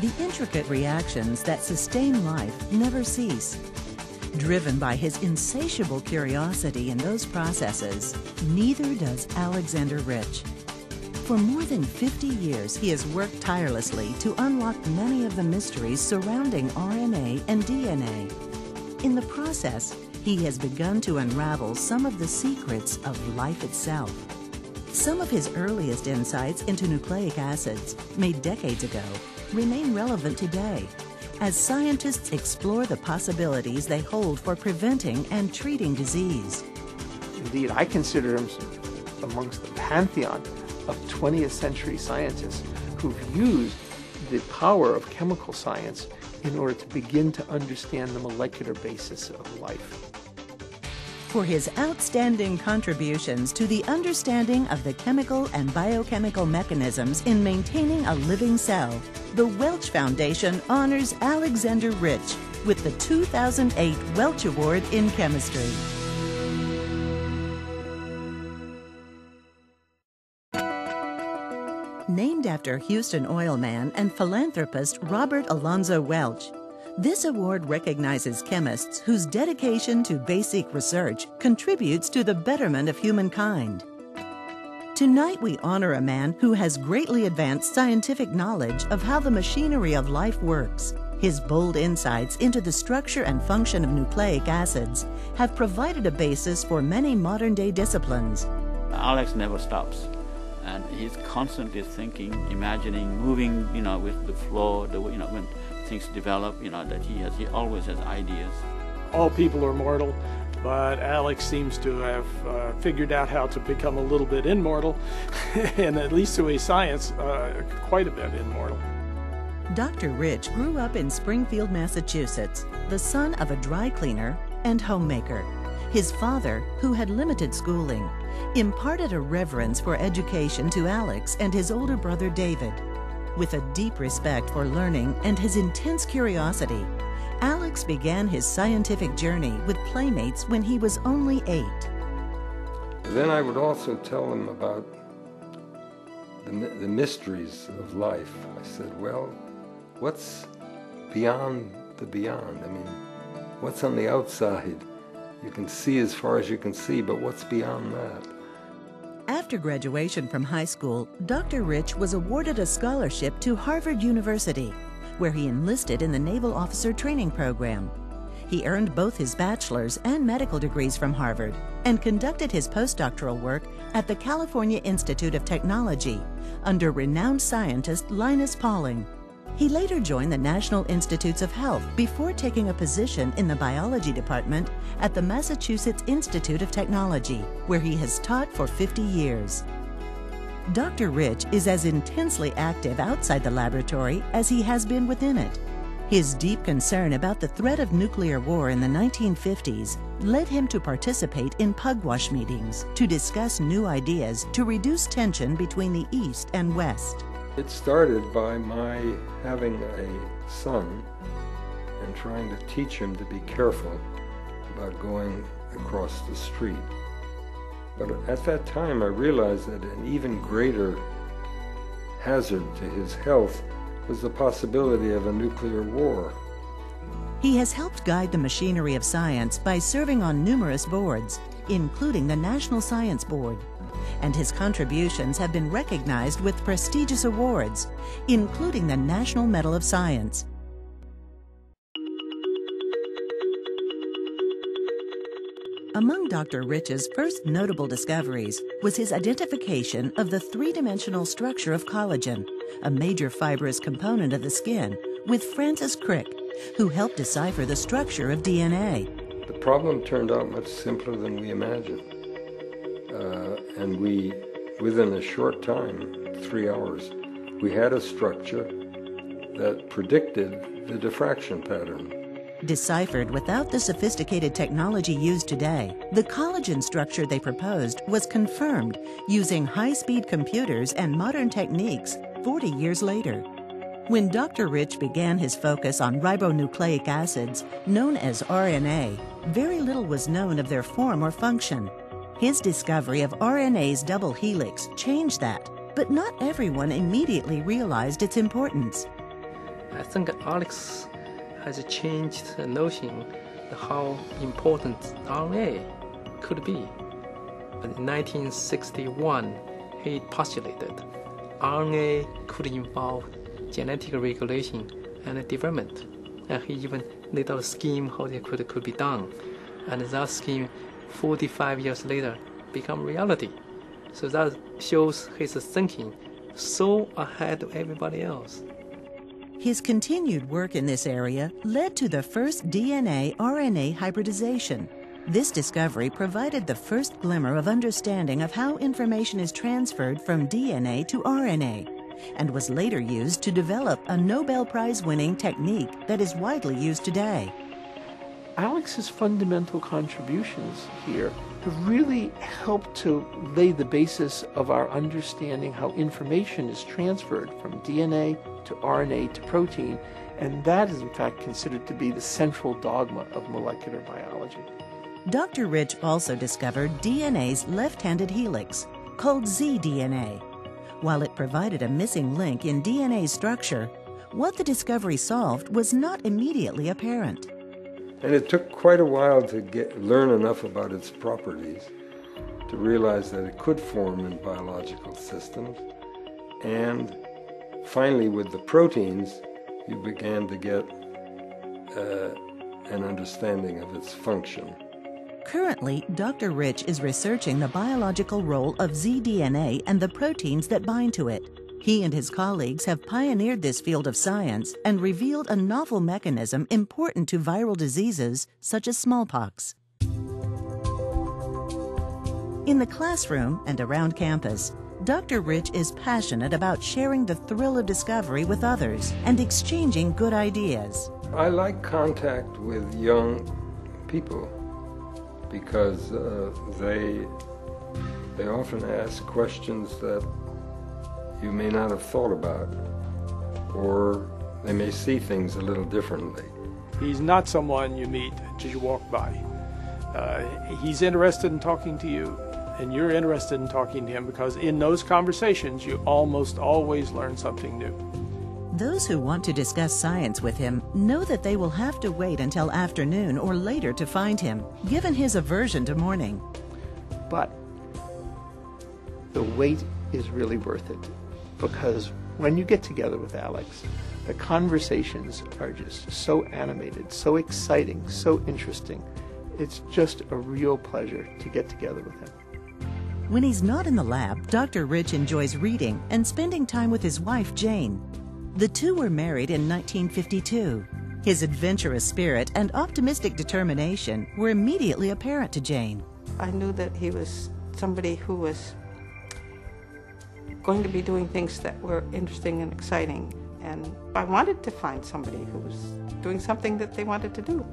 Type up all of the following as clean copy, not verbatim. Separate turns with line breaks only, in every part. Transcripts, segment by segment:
the intricate reactions that sustain life never cease. Driven by his insatiable curiosity in those processes, neither does Alexander Rich. For more than 50 years, he has worked tirelessly to unlock many of the mysteries surrounding RNA and DNA. In the process, he has begun to unravel some of the secrets of life itself. Some of his earliest insights into nucleic acids, made decades ago, remain relevant today, as scientists explore the possibilities they hold for preventing and treating disease.
Indeed, I consider him amongst the pantheon of 20th century scientists who've used the power of chemical science in order to begin to understand the molecular basis of life.
For his outstanding contributions to the understanding of the chemical and biochemical mechanisms in maintaining a living cell, the Welch Foundation honors Alexander Rich with the 2008 Welch Award in Chemistry. Named after Houston oil man and philanthropist Robert Alonzo Welch, this award recognizes chemists whose dedication to basic research contributes to the betterment of humankind. Tonight we honor a man who has greatly advanced scientific knowledge of how the machinery of life works. His bold insights into the structure and function of nucleic acids have provided a basis for many modern-day disciplines.
Alex never stops, and he's constantly thinking, imagining, moving, with the flow, when things develop, that he always has ideas.
All people are mortal, but Alex seems to have figured out how to become a little bit immortal, and at least to a science, quite a bit immortal.
Dr. Rich grew up in Springfield, Massachusetts, the son of a dry cleaner and homemaker. His father, who had limited schooling, imparted a reverence for education to Alex and his older brother David. With a deep respect for learning and his intense curiosity, Alex began his scientific journey with playmates when he was only 8.
Then I would also tell them about the mysteries of life. I said, well, what's beyond the beyond? I mean, what's on the outside? You can see as far as you can see, but what's beyond that?
After graduation from high school, Dr. Rich was awarded a scholarship to Harvard University, where he enlisted in the Naval Officer Training Program. He earned both his bachelor's and medical degrees from Harvard and conducted his postdoctoral work at the California Institute of Technology under renowned scientist Linus Pauling. He later joined the National Institutes of Health before taking a position in the biology department at the Massachusetts Institute of Technology, where he has taught for 50 years. Dr. Rich is as intensely active outside the laboratory as he has been within it. His deep concern about the threat of nuclear war in the 1950s led him to participate in pugwash meetings to discuss new ideas to reduce tension between the East and West.
It started by my having a son and trying to teach him to be careful about going across the street. But at that time I realized that an even greater hazard to his health was the possibility of a nuclear war.
He has helped guide the machinery of science by serving on numerous boards, including the National Science Board. And his contributions have been recognized with prestigious awards, including the National Medal of Science. Among Dr. Rich's first notable discoveries was his identification of the three-dimensional structure of collagen, a major fibrous component of the skin, with Francis Crick, who helped decipher the structure of DNA.
The problem turned out much simpler than we imagined. And we, within a short time, 3 hours, we had a structure that predicted the diffraction pattern.
Deciphered without the sophisticated technology used today, the collagen structure they proposed was confirmed using high-speed computers and modern techniques 40 years later. When Dr. Rich began his focus on ribonucleic acids, known as RNA, very little was known of their form or function. His discovery of RNA's double helix changed that, but not everyone immediately realized its importance.
I think Alex has changed the notion of how important RNA could be. In 1961, he postulated RNA could involve genetic regulation and development. And he even laid out a scheme how it could be done. And that scheme, 45 years later, become reality. So that shows his thinking so ahead of everybody else.
His continued work in this area led to the first DNA-RNA hybridization. This discovery provided the first glimmer of understanding of how information is transferred from DNA to RNA, and was later used to develop a Nobel Prize-winning technique that is widely used today.
Alex's fundamental contributions here have really helped to lay the basis of our understanding how information is transferred from DNA to RNA to protein, and that is in fact considered to be the central dogma of molecular biology.
Dr. Rich also discovered DNA's left-handed helix, called zDNA. While it provided a missing link in DNA's structure, what the discovery solved was not immediately apparent.
And it took quite a while to learn enough about its properties to realize that it could form in biological systems. And finally, with the proteins, you began to get an understanding of its function.
Currently, Dr. Rich is researching the biological role of zDNA and the proteins that bind to it. He and his colleagues have pioneered this field of science and revealed a novel mechanism important to viral diseases such as smallpox. In the classroom and around campus, Dr. Rich is passionate about sharing the thrill of discovery with others and exchanging good ideas.
I like contact with young people because they often ask questions that you may not have thought about, or they may see things a little differently.
He's not someone you meet as you walk by. He's interested in talking to you, and you're interested in talking to him, because in those conversations you almost always learn something new.
Those who want to discuss science with him know that they will have to wait until afternoon or later to find him, given his aversion to morning.
But the wait is really worth it, because when you get together with Alex, the conversations are just so animated, so exciting, so interesting. It's just a real pleasure to get together with him.
When he's not in the lab, Dr. Rich enjoys reading and spending time with his wife, Jane. The two were married in 1952. His adventurous spirit and optimistic determination were immediately apparent to Jane.
I knew that he was somebody who was going to be doing things that were interesting and exciting, and I wanted to find somebody who was doing something that they wanted to do.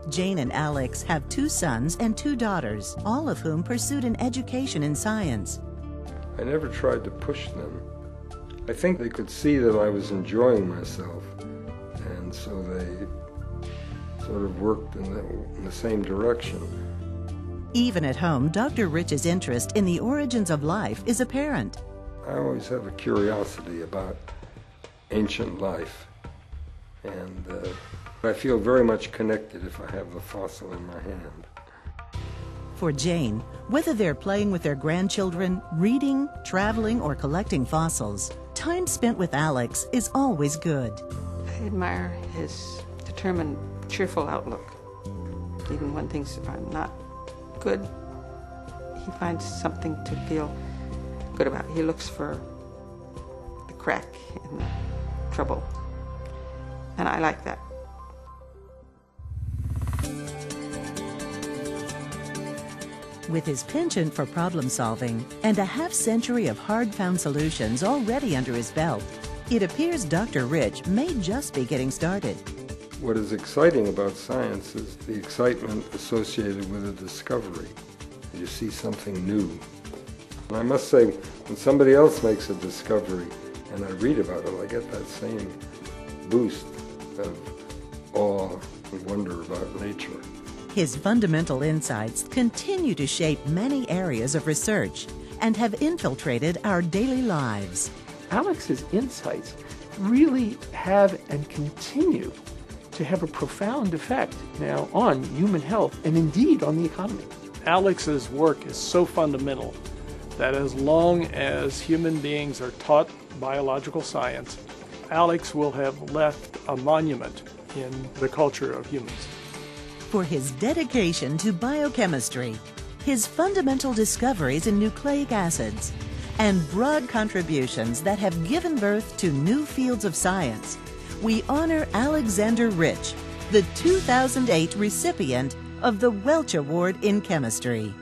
Jane and Alex have 2 sons and 2 daughters, all of whom pursued an education in science.
I never tried to push them. I think they could see that I was enjoying myself, and so they sort of worked in the same direction.
Even at home, Dr. Rich's interest in the origins of life is apparent.
I always have a curiosity about ancient life, and I feel very much connected if I have the fossil in my hand.
For Jane, whether they're playing with their grandchildren, reading, traveling, or collecting fossils, time spent with Alex is always good.
I admire his determined, cheerful outlook. Even when things are not good, he finds something to feel good about. He looks for the crack in the trouble, and I like that.
With his penchant for problem solving and a half-century of hard-found solutions already under his belt, it appears Dr. Rich may just be getting started.
What is exciting about science is the excitement associated with a discovery. You see something new. And I must say, when somebody else makes a discovery and I read about it, I get that same boost of awe and wonder about nature.
His fundamental insights continue to shape many areas of research and have infiltrated our daily lives.
Alex's insights really have and continue to have a profound effect now on human health and indeed on the economy.
Alex's work is so fundamental that as long as human beings are taught biological science, Alex will have left a monument in the culture of humans.
For his dedication to biochemistry, his fundamental discoveries in nucleic acids, and broad contributions that have given birth to new fields of science, we honor Alexander Rich, the 2008 recipient of the Welch Award in Chemistry.